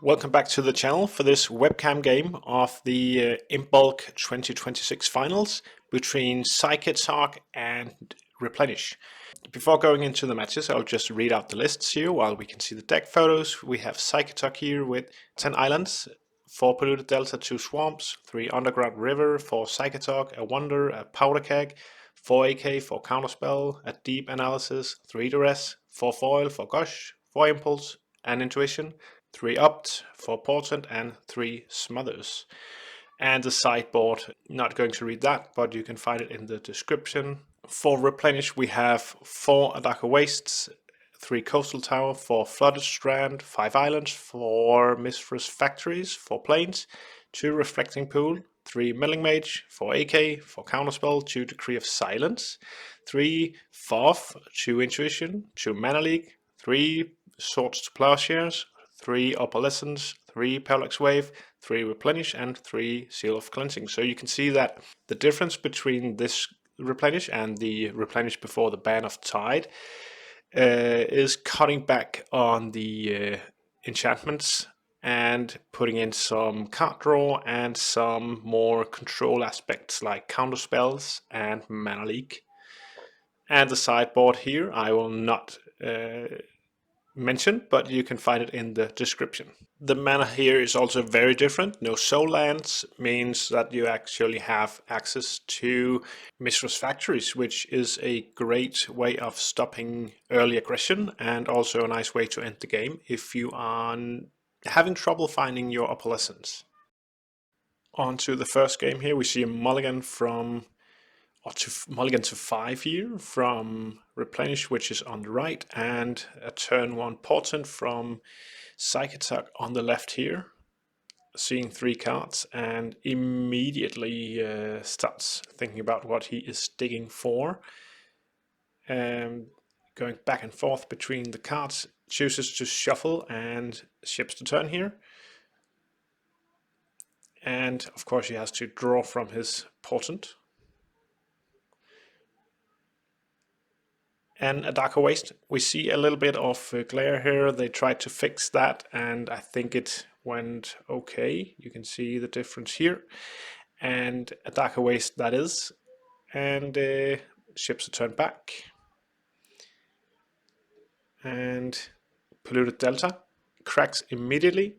Welcome back to the channel for this webcam game of the Imbolc 2026 finals between Psychatog and Replenish. Before going into the matches, I'll just read out the lists here while we can see the deck photos. We have Psychatog here with 10 islands, 4 Polluted Delta, 2 Swamps, 3 Underground River, 4 Psychatog, a Wonder, a Powder Keg, 4 AK, 4 Counterspell, a Deep Analysis, 3 Duress, 4 Foil, 4 Gush, 4 Impulse and Intuition, 3 Opt, 4 Portent and 3 Smothers. And the sideboard, not going to read that, but you can find it in the description. For Replenish we have 4 Adarkar Wastes, 3 Coastal Tower, 4 Flooded Strand, 5 Islands, 4 Mishra's Factories, 4 Plains, 2 Reflecting Pool, 3 Meddling Mage, 4 AK, 4 Counterspell, 2 Decree of Silence, 3 Fourth, 2 Intuition, 2 Mana Leak, 3 Swords to Plowshares, 3 Opalescence, 3 Parallax Wave, 3 Replenish, and 3 Seal of Cleansing. So you can see that the difference between this Replenish and the Replenish before the ban of Tide is cutting back on the enchantments and putting in some card draw and some more control aspects like counter spells and mana leak. And the sideboard here I will not mention, but you can find it in the description. The mana here is also very different. No soul lands means that you actually have access to Mishra's Factories, which is a great way of stopping early aggression and also a nice way to end the game if you are having trouble finding your Opalescence. On to the first game here, we see a mulligan from mulligan to 5 here from Replenish, which is on the right, and a turn 1 Portent from Psychatog on the left here, seeing 3 cards, and immediately starts thinking about what he is digging for. Going back and forth between the cards, chooses to shuffle and ships the turn here. And of course he has to draw from his Portent. And Adarkar Wastes, we see a little bit of glare here. They tried to fix that and I think it went okay. You can see the difference here. And Adarkar Wastes that is. And ships a turn back. And Polluted Delta cracks immediately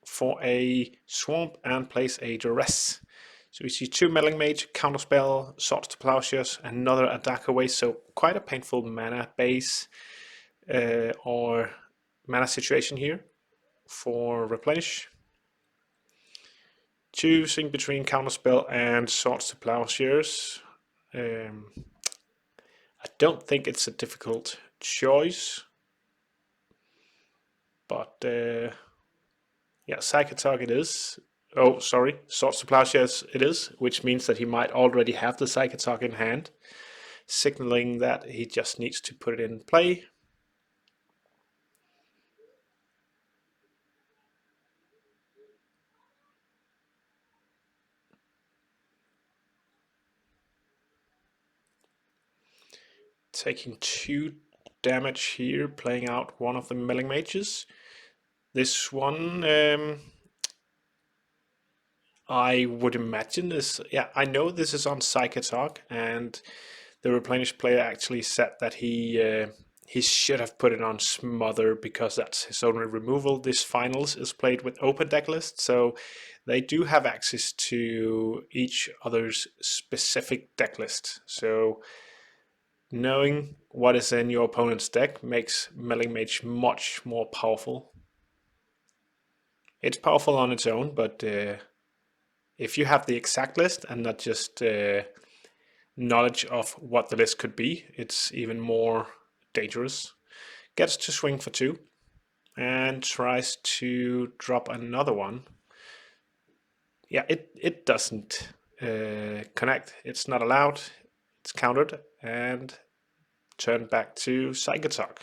for a Swamp and plays a Duress. So we see 2 Meddling Mage, Counterspell, Swords to Plowshares, another Adarkar Wastes, so quite a painful mana base or mana situation here for Replenish. Choosing between Counterspell and Swords to Plowshares. I don't think it's a difficult choice, but yeah, Psychatog it is. Oh, sorry, Swords to Plowshares it is, which means that he might already have the Psychatog in hand, signaling that he just needs to put it in play. Taking 2 damage here, playing out one of the Meddling Mages. This one I would imagine is, yeah, I know this is on Psychatog, and the Replenish player actually said that he should have put it on Smother because that's his only removal. This finals is played with open deck list, so they do have access to each other's specific deck list. So knowing what is in your opponent's deck makes Meddling Mage much more powerful. It's powerful on its own, but if you have the exact list and not just knowledge of what the list could be, it's even more dangerous. Gets to swing for 2 and tries to drop another one. Yeah, it doesn't connect. It's not allowed. It's countered and turned back to Psychatog.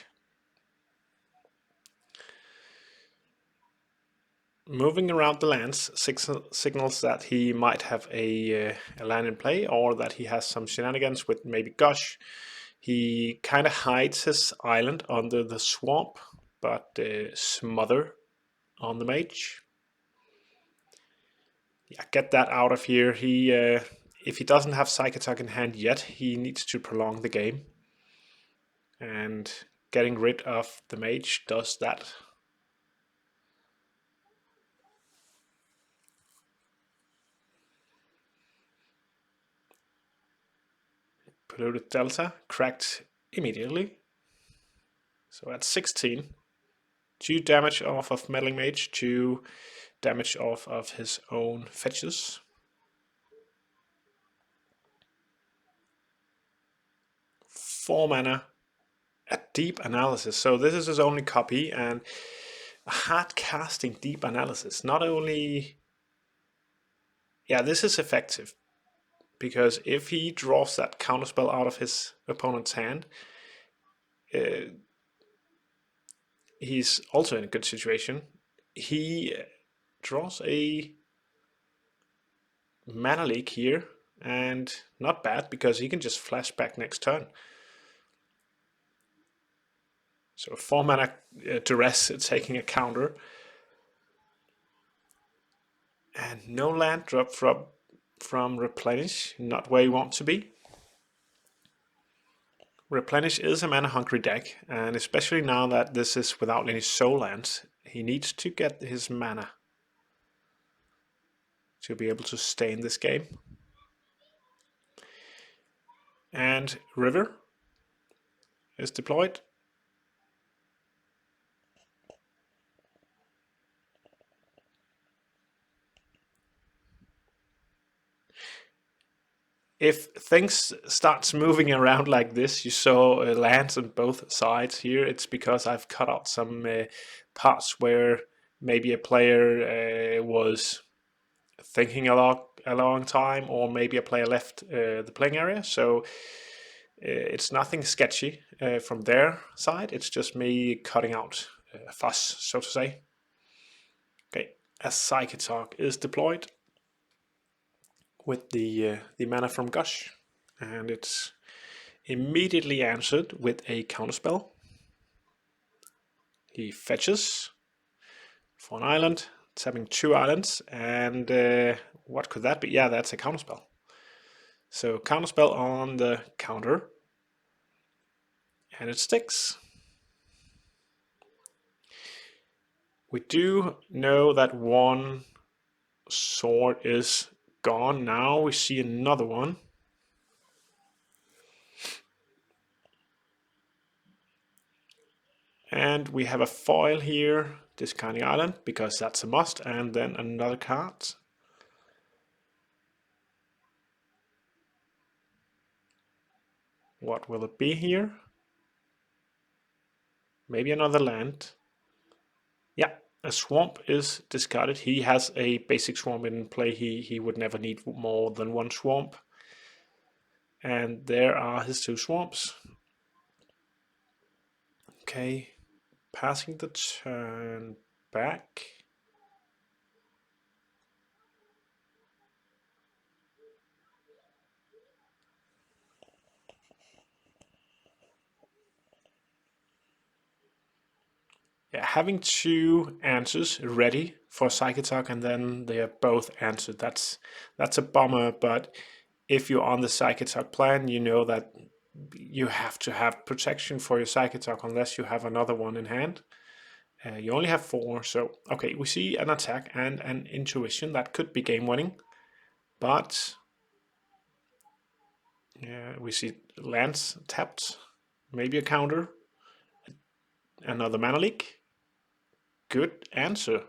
Moving around the lands signals that he might have a land in play, or that he has some shenanigans with maybe Gush. He kind of hides his island under the swamp, but Smother on the mage. Yeah, get that out of here. He, if he doesn't have Psychatog in hand yet, he needs to prolong the game. And getting rid of the mage does that. Polluted Delta cracked immediately. So at 16, 2 damage off of Meddling Mage, 2 damage off of his own fetches. 4 mana, a deep analysis. So this is his only copy, and a hard casting deep analysis. Not only, yeah, this is effective, because if he draws that counterspell out of his opponent's hand, he's also in a good situation. He draws a mana leak here, and not bad, because he can just flash back next turn. So 4 mana Duress taking a counter. And no land drop from Replenish, not where you want to be. Replenish is a mana hungry deck, and especially now that this is without any soul lands, he needs to get his mana to be able to stay in this game. And River is deployed. If things starts moving around like this, you saw lands on both sides here, it's because I've cut out some parts where maybe a player was thinking a long time, or maybe a player left the playing area. So it's nothing sketchy from their side. It's just me cutting out fuss, so to say. Okay, a Psychatog is deployed with the mana from Gush, and it's immediately answered with a counterspell. He fetches for an island. It's having 2 islands, and what could that be? Yeah, that's a counterspell. So counterspell on the counter, and it sticks. We do know that one sword is gone. Now we see another one. And we have a foil here, discarding island, because that's a must, and then another card. What will it be here? Maybe another land. Yeah, a swamp is discarded. He has a basic swamp in play. He would never need more than 1 swamp. And there are his 2 swamps. Okay, passing the turn back. Yeah, having 2 answers ready for Psychatog, and then they are both answered. That's a bummer, but if you're on the Psychatog plan, you know that you have to have protection for your Psychatog unless you have another one in hand. You only have 4, so okay, we see an attack and an intuition that could be game winning, but we see lands tapped, maybe a counter, another mana leak. Good answer.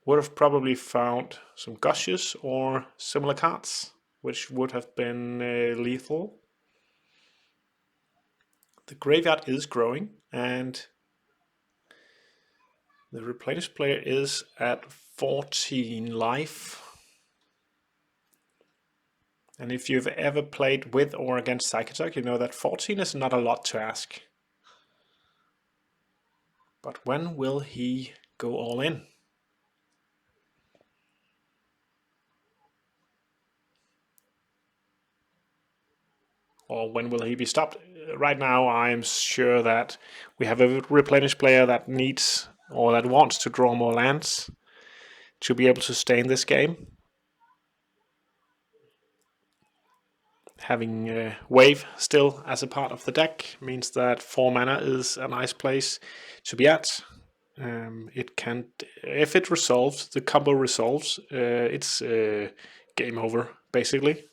Would have probably found some Gushes or similar cards, which would have been lethal. The graveyard is growing, and the Replenish player is at 14 life. And if you've ever played with or against Psychatog, you know that 14 is not a lot to ask. But when will he go all in? Or when will he be stopped? Right now, I'm sure that we have a Replenish player that needs or that wants to draw more lands to be able to stay in this game. Having Wave still as a part of the deck means that 4 mana is a nice place to be at. It can, if it resolves, the combo resolves, it's game over, basically.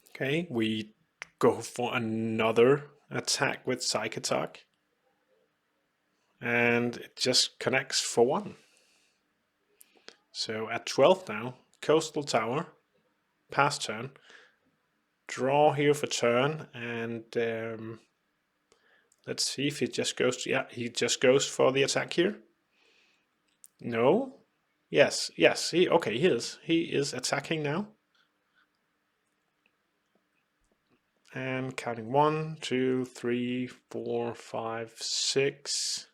Okay, we go for another attack with Psychatog. And it just connects for 1. So at 12 now, Coastal Tower, pass turn, draw here for turn, and let's see if he just goes, yeah, he just goes for the attack here. No, yes, he is attacking now. And counting 1, 2, 3, 4, 5, 6,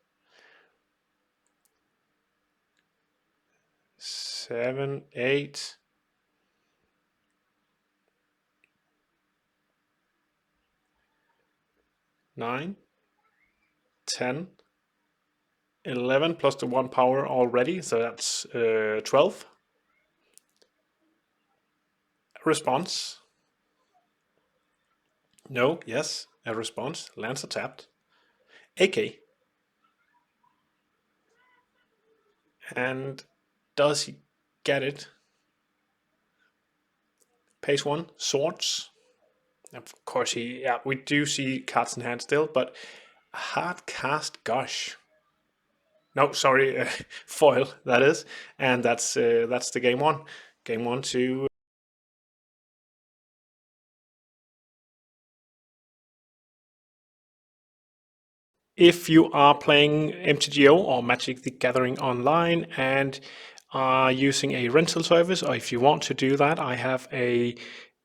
7, 8, 9, 10, 11 plus the 1 power already, so that's 12. Response. No, yes, a response. Lands are tapped. AK. And does he get it? Pays 1, swords. Of course we do see cards in hand still, but hard cast Gush. No, sorry, foil, that is. And that's the game 1. Game 1 to... If you are playing MTGO or Magic the Gathering online and are using a rental service, or if you want to do that, I have a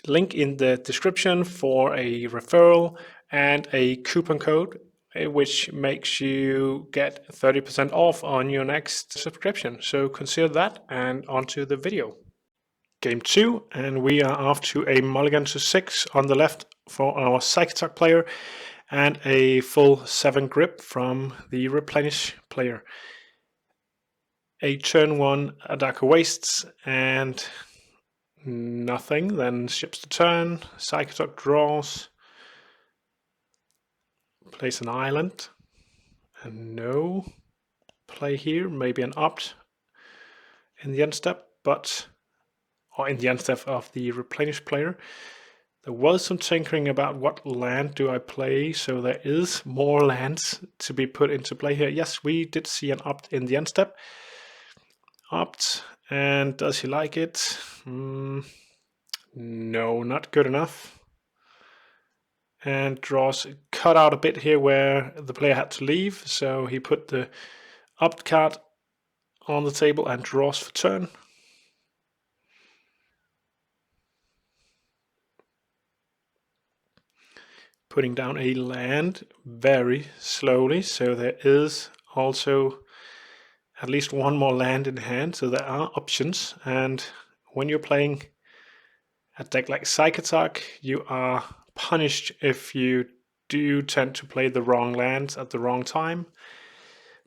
link in the description for a referral and a coupon code which makes you get 30% off on your next subscription. So consider that, and onto the video. Game 2, and we are off to a mulligan to 6 on the left for our Psychatog player, and a full 7 grip from the Replenish player. A turn 1 Adarkar Wastes and nothing, then ships the turn, Psychatog draws, plays an island, and no play here, maybe an opt in the end step, or in the end step of the Replenish player. There was some tinkering about what land do I play, so there is more lands to be put into play here. Yes, we did see an opt in the end step. Opt, and does he like it? No, not good enough. And draws, cut out a bit here where the player had to leave, so he put the opt card on the table and draws for turn. Putting down a land very slowly, so there is also at least 1 more land in hand, so there are options. And when you're playing a deck like Psychatog, you are punished if you do tend to play the wrong lands at the wrong time.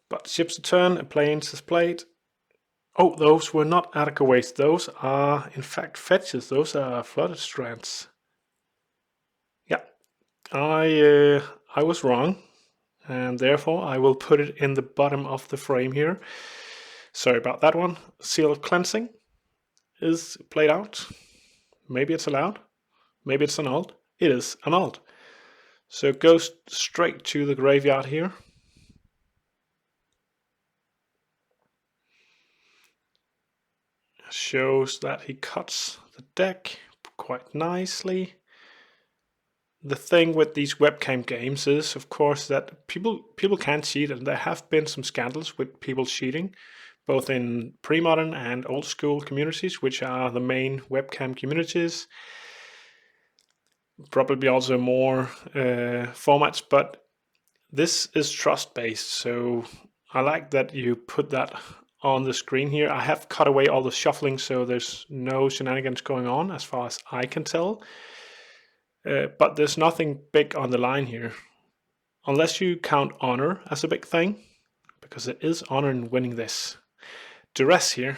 But ships a turn, a plains is played. Oh, those were not Adarkar Wastes, those are in fact fetches, those are Flooded Strands. Yeah, I was wrong, and therefore I will put it in the bottom of the frame here. Sorry about that one. Seal of Cleansing is played out. Maybe it's allowed, maybe it's annulled. It is annulled. So it goes straight to the graveyard here. Shows that he cuts the deck quite nicely. The thing with these webcam games is, of course, that people can cheat, and there have been some scandals with people cheating, both in pre-modern and old school communities, which are the main webcam communities. Probably also more formats, but this is trust-based, so I like that you put that on the screen here. I have cut away all the shuffling, so there's no shenanigans going on as far as I can tell. But there's nothing big on the line here. unless you count honor as a big thing, because it is honor in winning this. Duress here.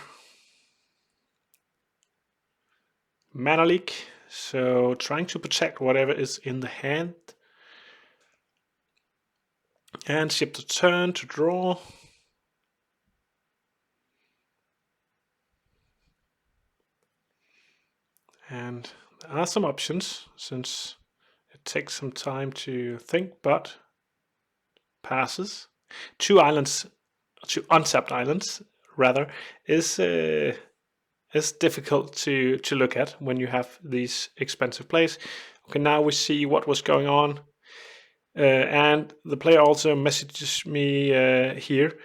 Mana leak, so trying to protect whatever is in the hand. And skip the turn to draw. And there are some options, since it takes some time to think, but passes. Two untapped islands, rather, is difficult to look at when you have these expensive plays. Okay, now we see what was going on. And the player also messages me here.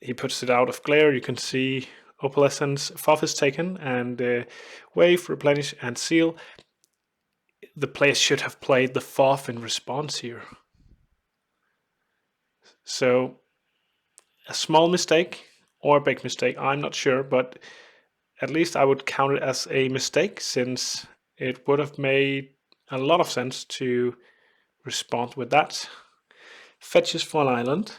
He puts it out of glare. You can see Opalescence, FOF is taken, and Wave, Replenish, and Seal. The player should have played the FOF in response here. So, a small mistake or a big mistake, I'm not sure, but at least I would count it as a mistake, since it would have made a lot of sense to respond with that. Fetches for an island.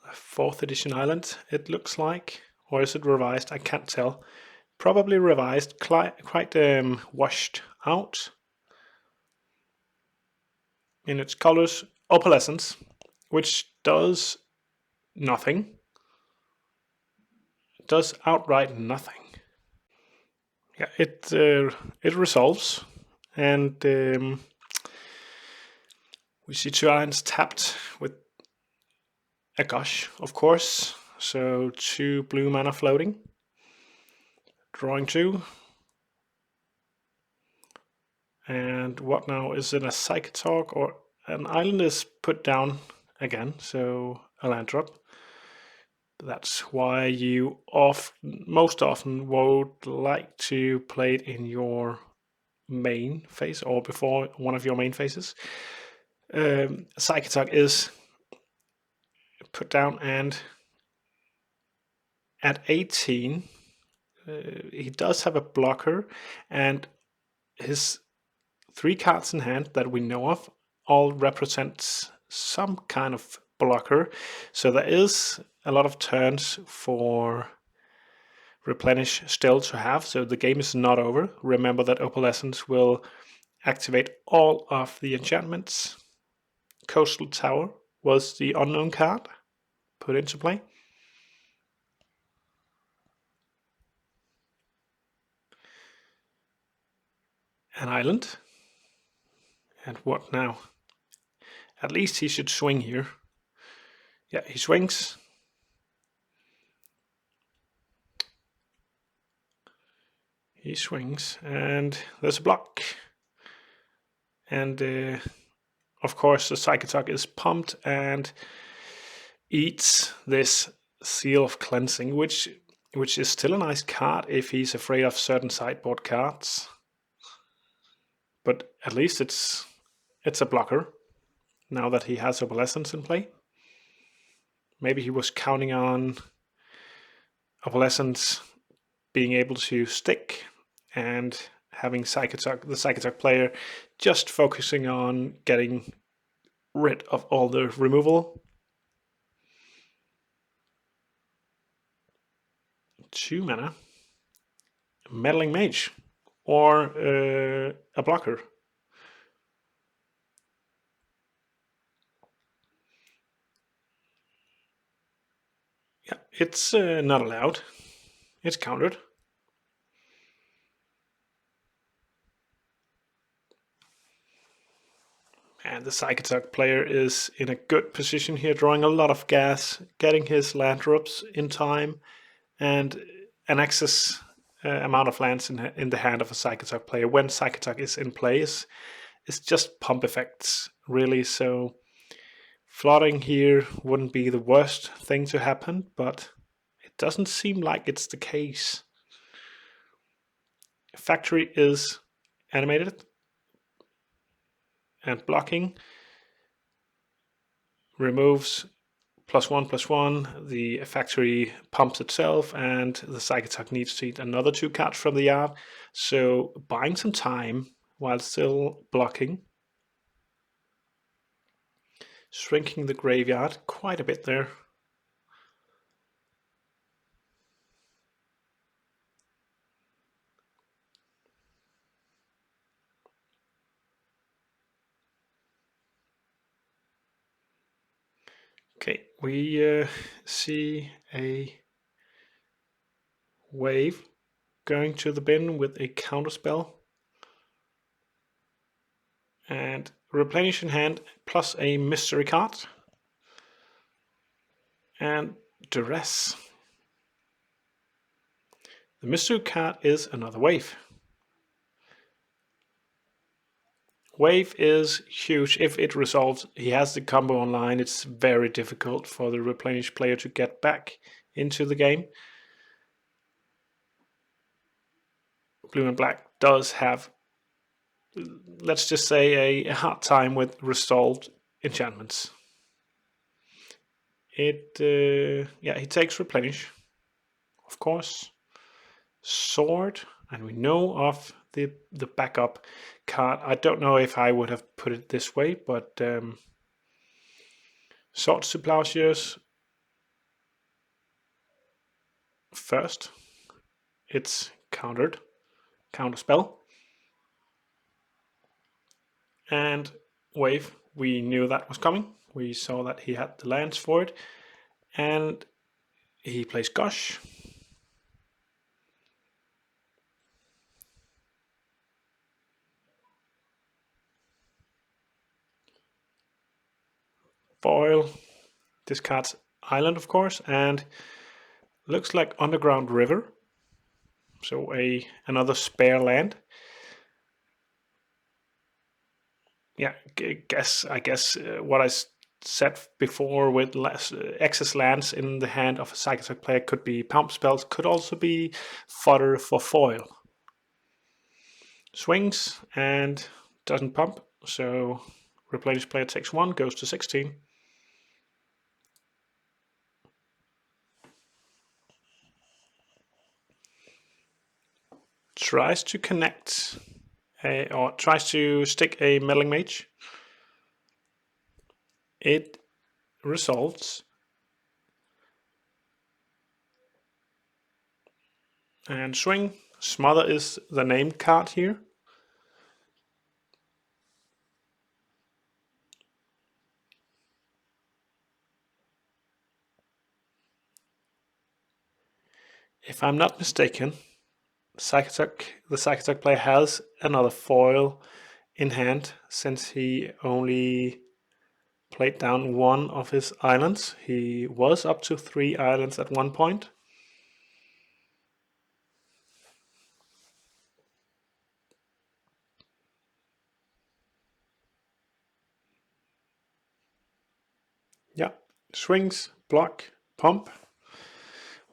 A 4th edition island, it looks like. Or is it revised? I can't tell. Probably revised, quite washed out. In its colors, Opalescence, which does nothing. It does outright nothing. Yeah, it resolves, and we see 2 islands tapped with a Gush, of course. So 2 blue mana floating. Drawing 2. And what now? Is it a Psychatog, or an island is put down again, so a land drop. That's why you most often would like to play it in your main phase, or before one of your main phases. Psychatog is put down, and at 18 he does have a blocker, and his 3 cards in hand that we know of all represent some kind of blocker, so there is a lot of turns for Replenish still to have, so the game is not over. Remember that Opalescence will activate all of the enchantments. Coastal Tower was the unknown card put into play. An island. And what now? At least he should swing here. Yeah, he swings. He swings, and there's a block. And of course the Psychatog is pumped and eats this Seal of Cleansing, which is still a nice card if he's afraid of certain sideboard cards. But at least it's a blocker, now that he has Opalescence in play. Maybe he was counting on Opalescence being able to stick, and having the Psychatog player just focusing on getting rid of all the removal. 2 mana. Meddling Mage, or a blocker. Yeah, it's not allowed. It's countered. And the Psychatog player is in a good position here, drawing a lot of gas, getting his land drops in time, and an excess amount of lands in the hand of a Psychatog player when Psychatog is in play is just pump effects, really. So flooding here wouldn't be the worst thing to happen, but it doesn't seem like it's the case. Factory is animated, and blocking removes +1/+1. The factory pumps itself, and the Psychatog needs to eat another 2 cards from the yard. So buying some time while still blocking. Shrinking the graveyard quite a bit there. Okay, we see a wave going to the bin with a Counterspell. And Replenish in hand, plus a mystery card. And Duress. The mystery card is another wave. Wave is huge. If it resolves, he has the combo online. It's very difficult for the Replenish player to get back into the game. Blue and black does have, let's just say, a hard time with resolved enchantments. Yeah, he takes Replenish, of course. Sword, and we know of the backup card. I don't know if I would have put it this way, but Swords to Plowshares first. It's countered, Counterspell, and wave. We knew that was coming. We saw that he had the lands for it, and he plays Gush. Foil, discards Island, of course, and looks like Underground River, so another spare land. Yeah, I guess what I said before with less excess lands in the hand of a Psychatog player could be pump spells, could also be fodder for foil. Swings and doesn't pump, so Replenish player takes 1, goes to 16. Tries to connect, or tries to stick a Meddling Mage. It resolves. And swing. Smother is the name card here. If I'm not mistaken, the Psychatog player has another foil in hand, since he only played down 1 of his islands. He was up to 3 islands at one point. Yeah, swings, block, pump.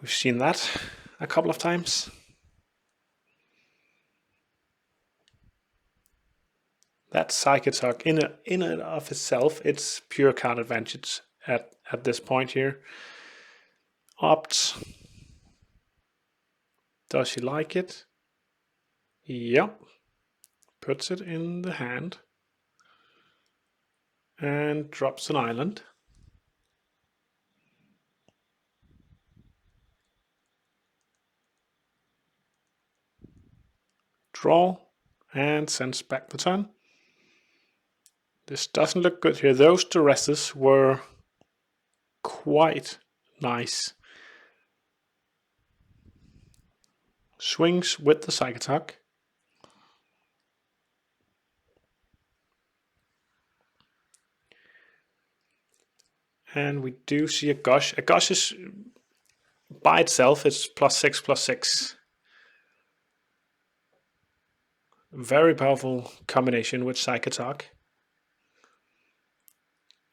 We've seen that a couple of times. That Psychatog in and of itself, it's pure card advantage at this point here. Opts. Does she like it? Yep. Puts it in the hand and drops an island. Draw and sends back the turn. This doesn't look good here. Those Duresses were quite nice. Swings with the Psychatog. And we do see a Gush. A Gush is, by itself, it's +6/+6. Very powerful combination with Psychatog.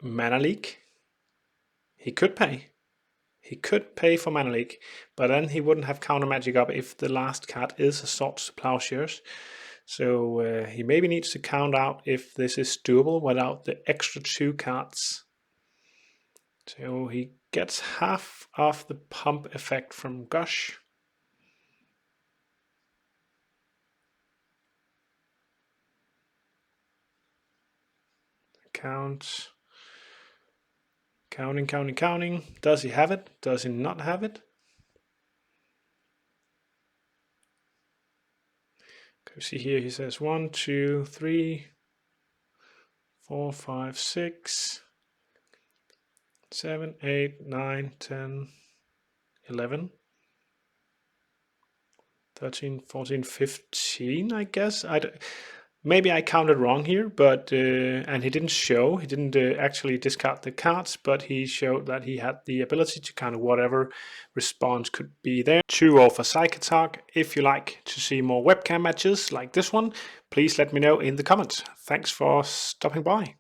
Mana Leak. He could pay. He could pay for Mana Leak, but then he wouldn't have counter magic up if the last card is a Swords to Plowshares. So he maybe needs to count out if this is doable without the extra 2 cards. So he gets half of the pump effect from Gush. Count. Counting. Does he have it? Does he not have it? Can you see here he says 1, 2, 3, 4, 5, 6, 7, 8, 9, 10, 11, 13, 14, 15, I guess. Maybe I counted wrong here, but and he didn't actually discard the cards, but he showed that he had the ability to kind of whatever response could be there. 2-0 for Psychatog. If you like to see more webcam matches like this one, please let me know in the comments. Thanks for stopping by.